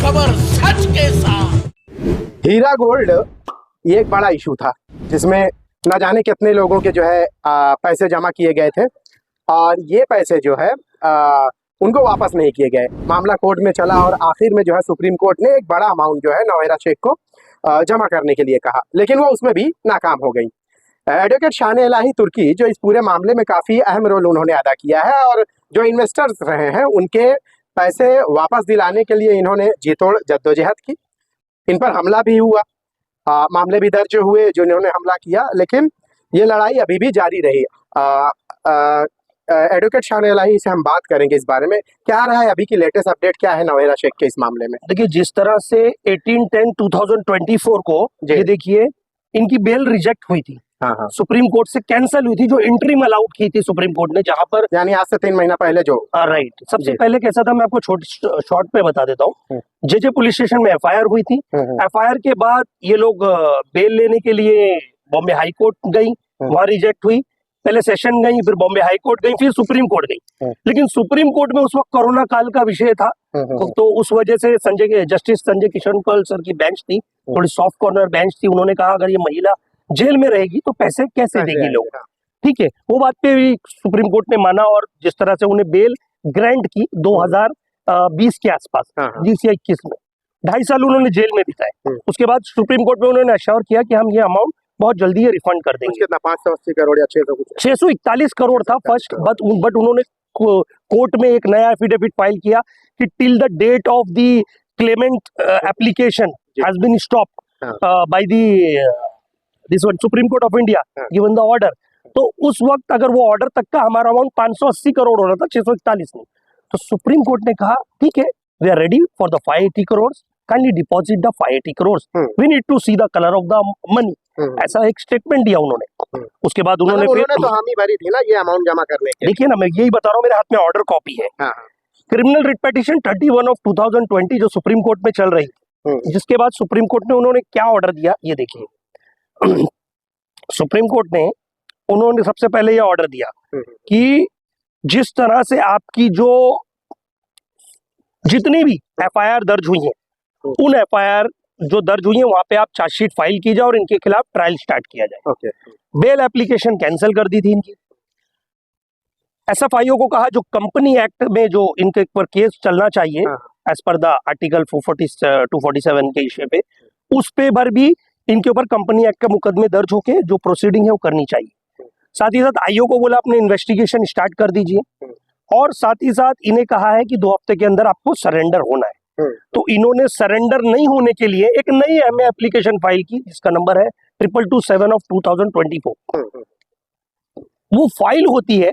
खबर सच के साथ। हीरा गोल्ड ये एक बड़ा इशू था जिसमें न जाने कितने लोगों के जो है पैसे जमा किए गए थे और ये पैसे जो है उनको वापस नहीं किए गए। मामला कोर्ट में चला और आखिर में जो है सुप्रीम कोर्ट ने एक बड़ा अमाउंट जो है नौहेरा शेख को जमा करने के लिए कहा, लेकिन वो उसमें भी नाकाम हो गई। एडवोकेट शान इलाही तुर्की जो इस पूरे मामले में काफ़ी अहम रोल उन्होंने अदा किया है और जो इन्वेस्टर्स रहे हैं उनके पैसे वापस दिलाने के लिए इन्होंने जी तोड़ जद्दोजहद की। इन पर हमला भी हुआ, मामले भी दर्ज हुए जो इन्होंने हमला किया, लेकिन ये लड़ाई अभी भी जारी रही। एडवोकेट शान इलाही से हम बात करेंगे इस बारे में, क्या रहा है अभी की लेटेस्ट अपडेट, क्या है नौहेरा शेख के इस मामले में। देखिए, जिस तरह से 18/10/2024 को ये देखिए इनकी बेल रिजेक्ट हुई थी, हाँ। सुप्रीम कोर्ट से कैंसिल हुई थी, जो इंटरिम अलाउड की थी सुप्रीम कोर्ट ने, जहां पर यानी आज से 3 महीना पहले जो राइट। सबसे पहले कैसा था, मैं आपको शॉर्ट पे बता देता हूँ। जेजे पुलिस स्टेशन में एफआईआर हुई थी। एफआईआर के बाद ये लोग बेल लेने के लिए बॉम्बे हाई कोर्ट गई, वहां रिजेक्ट हुई। पहले सेशन गई, फिर बॉम्बे हाई कोर्ट गई, फिर सुप्रीम कोर्ट गई। लेकिन सुप्रीम कोर्ट में उस वक्त कोरोना काल का विषय था, तो उस वजह से जस्टिस संजय किशन कौल सर की बेंच थी, थोड़ी सॉफ्ट कॉर्नर बेंच थी। उन्होंने कहा अगर ये महिला जेल में रहेगी तो पैसे कैसे देगी लोग, ठीक है। वो बात पे भी सुप्रीम कोर्ट ने माना और जिस तरह से उन्हें बेल ग्रांट की 2020 के आसपास, 20 या 21 में 2.5 साल उन्होंने जेल में बिताए। उसके बाद सुप्रीम कोर्ट में उन्होंने अश्योर किया कि हम ये अमाउंट बहुत जल्दी ये रिफंड कर देंगे। कितना 580 करोड़ या 641 करोड़ था फर्स्ट, बट उन्होंने कोर्ट में एक नया एफिडेविट फाइल किया कि till the date of the claimant application has been stopped by this one supreme court of India given the order. तो उस वक्त अगर वो ऑर्डर तक का हमारा अमाउंट 580 करोड़ हो रहा था, 641 नहीं। तो सुप्रीम कोर्ट ने कहा ठीक है, we are ready for the 580 crore, kindly deposit the 580 crore, we need to see the colour of the money. ऐसा एक स्टेटमेंट दिया उन्होंने। उसके बाद उन्होंने तो हामी भरी थी ना ये अमाउंट जमा करने के। देखिए ना, मैं यही बता रहा हूँ, मेरे हाथ में ऑर्डर कॉपी है। क्रिमिनल रिट पिटीशन 31/2020 जो सुप्रीम कोर्ट में चल रही थी, जिसके बाद सुप्रीम कोर्ट ने उन्होंने क्या ऑर्डर दिया ये देखिए। सुप्रीम कोर्ट ने उन्होंने सबसे पहले ये ऑर्डर दिया कि जिस तरह से आपकी जो जितनी भी एफआईआर दर्ज हुई है, उन एफआईआर जो दर्ज हुई है वहां पे आप चार्जशीट फाइल की जाए और इनके खिलाफ ट्रायल स्टार्ट किया जाए। बेल एप्लीकेशन कैंसिल कर दी थी इनकी। एसएफआईओ को कहा जो कंपनी एक्ट में जो इनके ऊपर केस चलना चाहिए एज पर द आर्टिकल 247 के इश्यू पे, उस पे पर भी इनके ऊपर कंपनी एक्ट का मुकदमे दर्ज होके जो प्रोसीडिंग है वो करनी चाहिए। साथ ही साथ आईओ को बोला अपने इन्वेस्टिगेशन स्टार्ट कर दीजिए और साथ ही साथ इन्हें कहा है कि 2 हफ्ते के अंदर आपको सरेंडर होना है। तो इन्होंने सरेंडर नहीं होने के लिए एक नई एमए एप्लीकेशन फाइल की जिसका नंबर है 2227/2024। वो फाइल होती है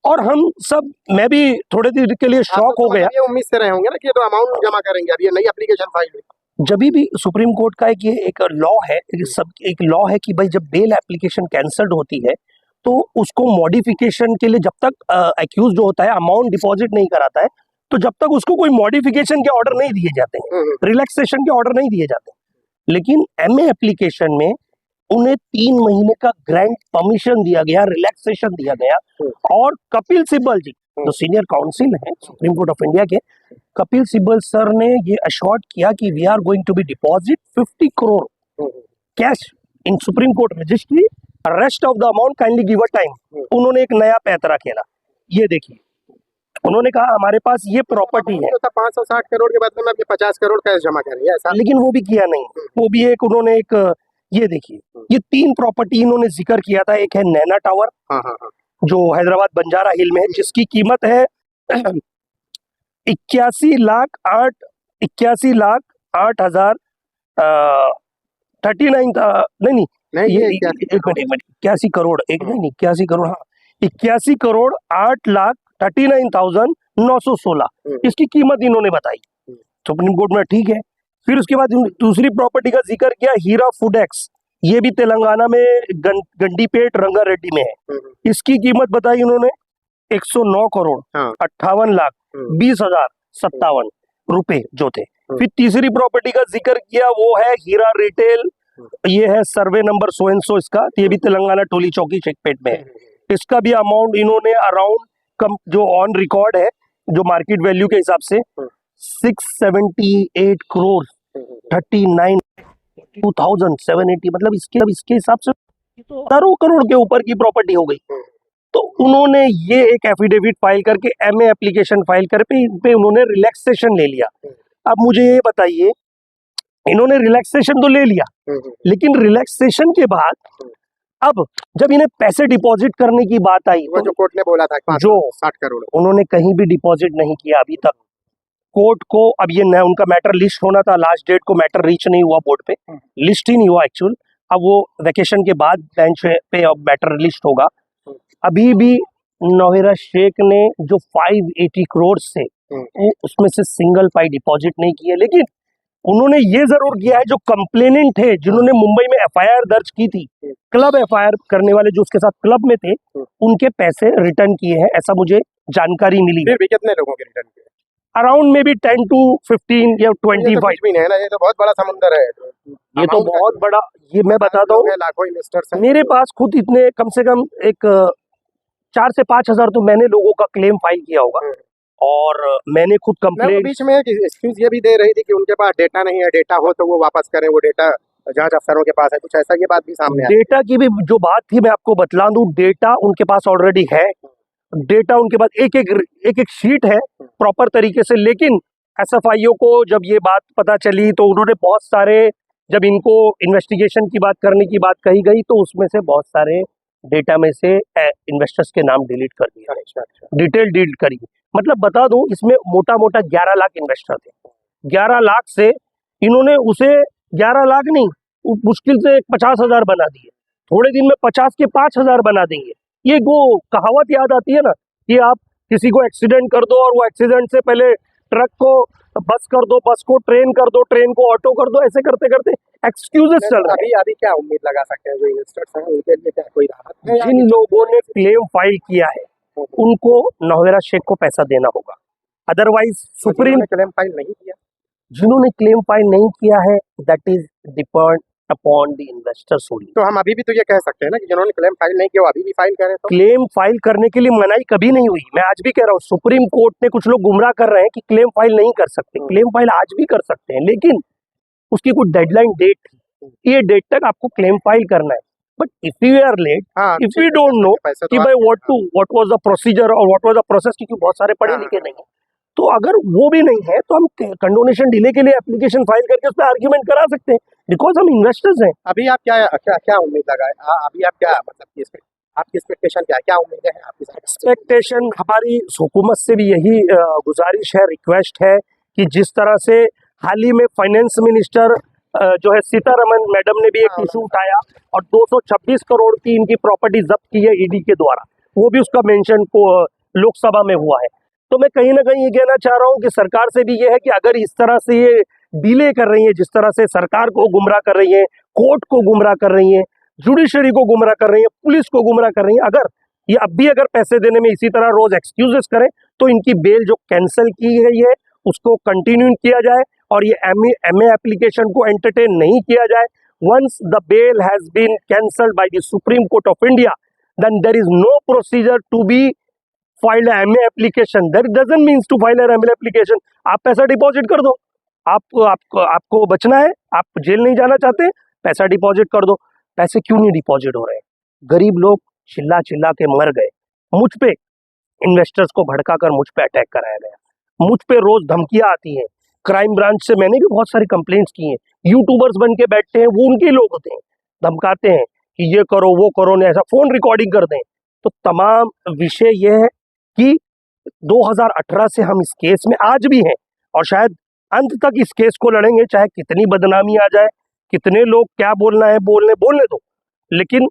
और हम सब, मैं भी थोड़े देर के लिए शॉक हो गया। ये उम्मीद से रहे होंगे ना कि ये तो अमाउंट जमा करेंगे, अब ये नई एप्लीकेशन फाइल हुई। जब भी सुप्रीम कोर्ट का एक लॉ है, एक लॉ है कि भाई जब बेल एप्लीकेशन कैंसल्ड होती है तो उसको मॉडिफिकेशन के लिए जब तक एक्यूज जो होता है अमाउंट डिपॉजिट नहीं कराता है, तो जब तक उसको कोई मॉडिफिकेशन के ऑर्डर नहीं दिए जाते हैं, रिलैक्सेशन के ऑर्डर नहीं दिए जाते। लेकिन एमए एप्लीकेशन में उन्हें 3 महीने का ग्रांट परमिशन दिया गया, रिलैक्सेशन दिया गया। और कपिल सिब्बल जी जो सीनियर काउंसिल है सुप्रीम कोर्ट ऑफ इंडिया के, कपिल सिब्बल सर ने ये अश्योर्ड किया कि we are going to be deposit 50 crore cash in supreme court registry, rest of the amount kindly give a time. उन्होंने एक नया पैतरा खेला, ये देखिए। उन्होंने कहा हमारे पास ये प्रॉपर्टी है, 560 करोड़ के बदले में अब ये 50 करोड़ कैश जमा करेंगे ऐसा, लेकिन वो भी किया नहीं। वो भी एक उन्होंने एक, ये देखिए, ये 3 प्रॉपर्टी इन्होंने जिक्र किया था। एक है नैना टावर जो हैदराबाद बंजारा हिल में है, जिसकी कीमत है 81 लाख 8,000 39 नहीं ये 81 करोड़, एक नहीं 81 करोड़, हाँ 81 करोड़ 8,39,916 इसकी कीमत इन्होंने बताई सुप्रीम कोर्ट में, ठीक है। फिर उसके बाद दूसरी प्रॉपर्टी का जिक्र किया हीरा फूडेक्स, ये भी तेलंगाना में गंडीपेट रंगारेड्डी में है। इसकी कीमत बताई उन्होंने 109 करोड़ 58 लाख 20,057 रुपए जो थे। फिर तीसरी प्रॉपर्टी का जिक्र किया, वो है हीरा रिटेल, ये है survey number so and so इसका, ये भी तेलंगाना टोली चौकी शेखपेट में है। इसका भी अमाउंट इन्होंने अराउंड जो ऑन रिकॉर्ड है, जो मार्केट वैल्यू के हिसाब से 678 करोड़ 39,780, मतलब इसके हिसाब से तो हजारों करोड़ के ऊपर की प्रॉपर्टी हो गई। तो उन्होंने ये एक एफिडेविट फाइल करके एमए एप्लीकेशन फाइल करके इन पे उन्होंने रिलैक्सेशन ले लिया। अब मुझे ये बताइए, इन्होंने रिलैक्सेशन तो ले लिया, लेकिन रिलैक्सेशन के बाद अब जब इन्हें पैसे डिपॉजिट करने की बात आई, वो जो कोर्ट ने बोला था जो 60 करोड़ उन्होंने कहीं भी डिपॉजिट नहीं किया अभी तक। कोर्ट को अब ये नया उनका मैटर लिस्ट होना था, लास्ट डेट को मैटर रीच नहीं हुआ बोर्ड पे, लिस्ट ही नहीं हुआ एक्चुअल। अब वो वेकेशन के बाद बेंच पे अब मैटर लिस्ट होगा। अभी भी नौहिरा शेख ने जो 580 करोड़ से उसमें से सिंगल पाई डिपॉजिट नहीं किए, लेकिन उन्होंने ये जरूर किया है, जो कंप्लेनेंट थे जिन्होंने मुंबई में एफआईआर दर्ज की थी, क्लब एफआईआर करने वाले जो उसके साथ क्लब में थे, उनके पैसे रिटर्न किए हैं, ऐसा मुझे जानकारी मिली। फिर भी कितने लोगों के रिटर्न किए? अराउंड में भी 10 to 15 या 25 भी नहीं है ना, ये तो बहुत बड़ा समुंदर है। ये तो बहुत बड़ा, ये मैं बताता हूँ, लाखों इन्वेस्टर्स हैं। मेरे पास खुद इतने कम से कम एक 4 से 5 हजार तो मैंने लोगों का क्लेम फाइल किया होगा, और मैंने खुद कंप्लेंट बीच में एक्सक्यूज ये भी दे रही थी कि उनके पास डेटा नहीं है, डेटा हो तो वो वापस करें, वो डेटा जांच अफसरों के पास है, कुछ ऐसा ये बात भी सामने आई। डेटा की भी जो बात थी मैं आपको बतला दूं, डेटा उनके पास ऑलरेडी है, डेटा उनके पास एक एक शीट है प्रॉपर तरीके से। लेकिन एसएफआईओ को जब ये बात पता चली तो उन्होंने बहुत सारे, जब इनको इन्वेस्टिगेशन की बात करने की बात कही गई तो उसमें से बहुत सारे डेटा में से इन्वेस्टर्स के नाम डिलीट कर दिया, डिटेल डिलीट करी। मतलब बता दूं, इसमें मोटा मोटा 11 लाख इन्वेस्टर थे। 11 लाख से इन्होंने उसे 11 लाख नहीं, मुश्किल से 50,000 बना दिए, थोड़े दिन में 50 के 5,000 बना देंगे। ये वो कहावत याद आती है ना कि आप किसी को एक्सीडेंट कर दो और वो एक्सीडेंट से पहले ट्रक को बस कर दो, बस को ट्रेन कर दो, ट्रेन को ऑटो कर दो, ऐसे करते करते एक्सक्यूजेस चल रहे हैं। अभी क्या उम्मीद लगा सकते हैं जो इन्वेस्टर्स हैं, उनके लिए क्या कोई राहत है? जिन लोगों ने क्लेम फाइल किया है उनको नौहिरा शेख को पैसा देना होगा, अदरवाइज सुप्रीम क्लेम फाइल नहीं किया, जिन्होंने क्लेम फाइल नहीं किया है that is depend upon the investors only. तो हम अभी भी तो ये कह सकते हैं ना कि जिन्होंने क्लेम फाइल नहीं किया वो अभी भी फाइल करें। तो क्लेम फाइल करने के लिए मनाही कभी नहीं हुई, मैं आज भी कह रहा हूँ, सुप्रीम कोर्ट ने कुछ लोग गुमराह कर रहे हैं कि क्लेम फाइल नहीं कर सकते, क्लेम फाइल आज भी कर सकते हैं, लेकिन उसकी कुछ डेडलाइन डेट थी, ये डेट तक आपको क्लेम फाइल करना है। But if you are late, if you don't know कि भाई व्हाट वाज द प्रोसीजर और व्हाट वाज द प्रोसेस, क्योंकि बहुत सारे पढ़े लिखे नहीं है, तो अगर वो भी नहीं है तो हम कंडोनेशन डिले के लिए एप्लीकेशन फाइल करके उस पर आर्ग्यूमेंट करा सकते हैं, बिकॉज हम इन्वेस्टर्स हैं। अभी आप क्या उम्मीद लगाए? अभी आप क्या मतलब आपकी एक्सपेक्टेशन क्या है, क्या उम्मीदें हैं आपकी? एक्सपेक्टेशन हमारी हुकूमत से भी यही गुजारिश है, रिक्वेस्ट है कि जिस तरह से हाल ही में फाइनेंस मिनिस्टर जो है सीतारमन मैडम ने भी एक इशू उठाया और 226 करोड़ की इनकी प्रॉपर्टी जब्त की है ईडी के द्वारा, वो भी उसका मेंशन को लोकसभा में हुआ है। तो मैं कहीं ना कहीं ये कहना चाह रहा हूँ कि सरकार से भी ये है कि अगर इस तरह से ये डिले कर रही है, जिस तरह से सरकार को गुमराह कर रही है, कोर्ट को गुमराह कर रही है, जुडिशरी को गुमराह कर रही है, पुलिस को गुमराह कर रही है, अगर ये अब भी अगर पैसे देने में इसी तरह रोज एक्सक्यूजेस करें तो इनकी बेल जो कैंसिल की गई है उसको कंटिन्यू किया जाए और ये एमए एप्लीकेशन को एंटरटेन नहीं किया जाए। Once the bail has been cancelled by the supreme court of India then there is no procedure to be file MA application, that doesn't means to file MA application. आप पैसा deposit कर दो, आपको बचना है, आप जेल नहीं जाना चाहते, पैसा डिपॉजिट कर दो। पैसे क्यों नहीं डिपॉजिट हो रहे हैं? गरीब लोग चिल्ला चिल्ला के मर गए, मुझ पे इन्वेस्टर्स को भड़काकर मुझ पे अटैक कराया गया, मुझ पे रोज धमकियां आती हैं, क्राइम ब्रांच से मैंने भी बहुत सारी कंप्लेंट्स की हैं, यूट्यूबर्स बन के बैठते हैं, वो उनके लोग होते हैं, धमकाते हैं कि ये करो वो करो, नहीं ऐसा फोन रिकॉर्डिंग करते हैं। तो तमाम विषय ये है कि 2018 से हम इस केस में आज भी हैं और शायद अंत तक इस केस को लड़ेंगे, चाहे कितनी बदनामी आ जाए, कितने लोग क्या बोलना है बोलने दो, लेकिन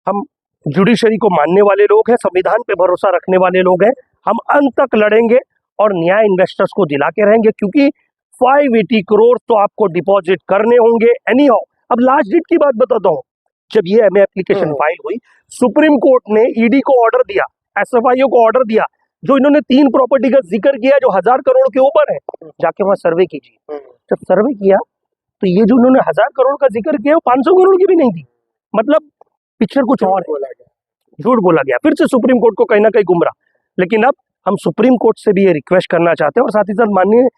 हम जुडिशरी को मानने वाले लोग हैं, संविधान पे भरोसा रखने वाले लोग हैं, हम अंत तक लड़ेंगे और न्याय इन्वेस्टर्स को दिलाते रहेंगे, क्योंकि 580 करोड़ तो आपको डिपॉजिट करने होंगे एनी हाउ। अब लास्ट डेट की बात बताता हूँ, जब ये एमए एप्लीकेशन फाइल हुई, सुप्रीम कोर्ट ने ईडी को ऑर्डर दिया, एसएफआईओ को ऑर्डर दिया, जो इन्होंने 3 प्रॉपर्टी का जिक्र किया जो 1000 करोड़ के ऊपर है, जाके वहां सर्वे कीजिए। जब सर्वे किया तो ये जो उन्होंने 1000 करोड़ का जिक्र किया वो 500 करोड़ की भी नहीं थी, मतलब पिक्चर कुछ और है, झूठ बोला गया, फिर से सुप्रीम कोर्ट को कहीं ना कहीं गुमराह। लेकिन अब हम सुप्रीम कोर्ट से भी ये रिक्वेस्ट करना चाहते हैं और साथ ही साथ माननीय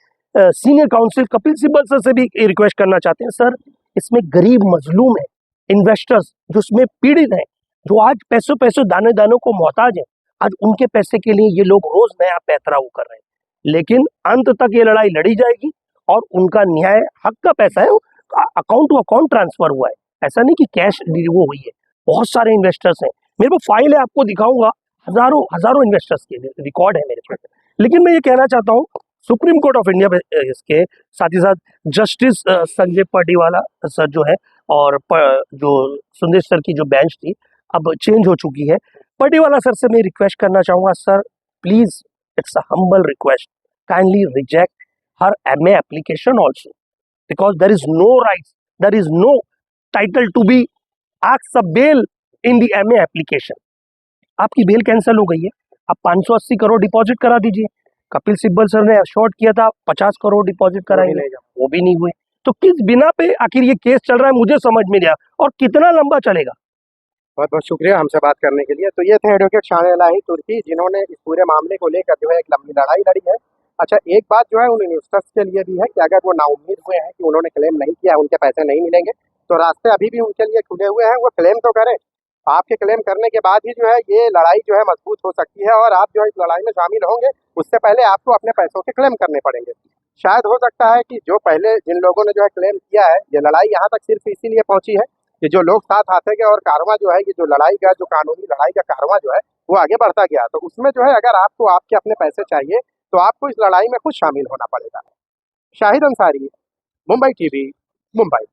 senior council Kapil Sibal sir से भी ये रिक्वेस्ट करना चाहते हैं। सर, इसमें गरीब मजलूम है, इन्वेस्टर्स जो इसमें पीड़ित हैं, जो आज पैसों पैसों दाने दानों को मोहताज है, आज उनके पैसे के लिए ये लोग रोज नया पैतराव कर रहे हैं। लेकिन अंत तक ये लड़ाई लड़ी जाएगी और उनका न्याय, हक का पैसा है, अकाउंट टू अकाउंट ट्रांसफर हुआ है, ऐसा नहीं कि कैश वो हुई है। बहुत सारे इन्वेस्टर्स हैं, मेरे पास फाइल है, आपको दिखाऊंगा, हजारों इन्वेस्टर्स के रिकॉर्ड है मेरे पास। लेकिन मैं ये कहना चाहता हूँ, सुप्रीम कोर्ट ऑफ इंडिया इसके साथ ही साथ जस्टिस संजय पाटीवाला सर जो है और जो सुंदेश सर की जो बेंच थी अब चेंज हो चुकी है। पाटीवाला सर से मैं रिक्वेस्ट करना चाहूंगा, sir please, it's a humble request, kindly reject her MA application also, because there is no rights, there is no title to be asked a bail in the MA application. आपकी bell cancel हो गई है, आप 580 crore deposit करा दीजिए। Kapil Sibal sir ने short किया था, 50 करोड़ डिपॉजिट कराएंगे, वो भी नहीं हुए। तो किस बिना पे आखिर ये केस चल रहा है, मुझे समझ में नहीं आया, और कितना लंबा चलेगा। बहुत बहुत शुक्रिया हमसे बात करने के लिए। तो ये थे एडवोकेट शान इलाही तुर्की, जिन्होंने इस पूरे मामले को लेकर जो है एक लंबी लड़ाई लड़ी है। अच्छा, एक बात जो है उन इन्वेस्टर्स के लिए भी है कि अगर वो नाउम्मीद हुए हैं कि उन्होंने क्लेम नहीं किया, उनके पैसे नहीं मिलेंगे, तो रास्ते अभी भी उनके लिए खुले हुए हैं, वो क्लेम तो करें। आपके क्लेम करने के बाद ही जो है ये लड़ाई जो है मजबूत हो सकती है, और आप जो है इस लड़ाई में शामिल होंगे, उससे पहले आपको अपने पैसों के क्लेम करने पड़ेंगे। शायद हो सकता है कि जो पहले जिन लोगों ने जो है क्लेम किया है, ये लड़ाई यहाँ तक सिर्फ इसीलिए पहुंची है कि जो लोग साथ आते गए और कारवां जो है, ये जो लड़ाई का, जो कानूनी लड़ाई का कारवां जो है वो आगे बढ़ता गया। तो उसमें जो है अगर आपको आपके अपने पैसे चाहिए तो आपको इस लड़ाई में खुद शामिल होना पड़ेगा। शाहिद अंसारी, मुंबई टीवी, मुंबई।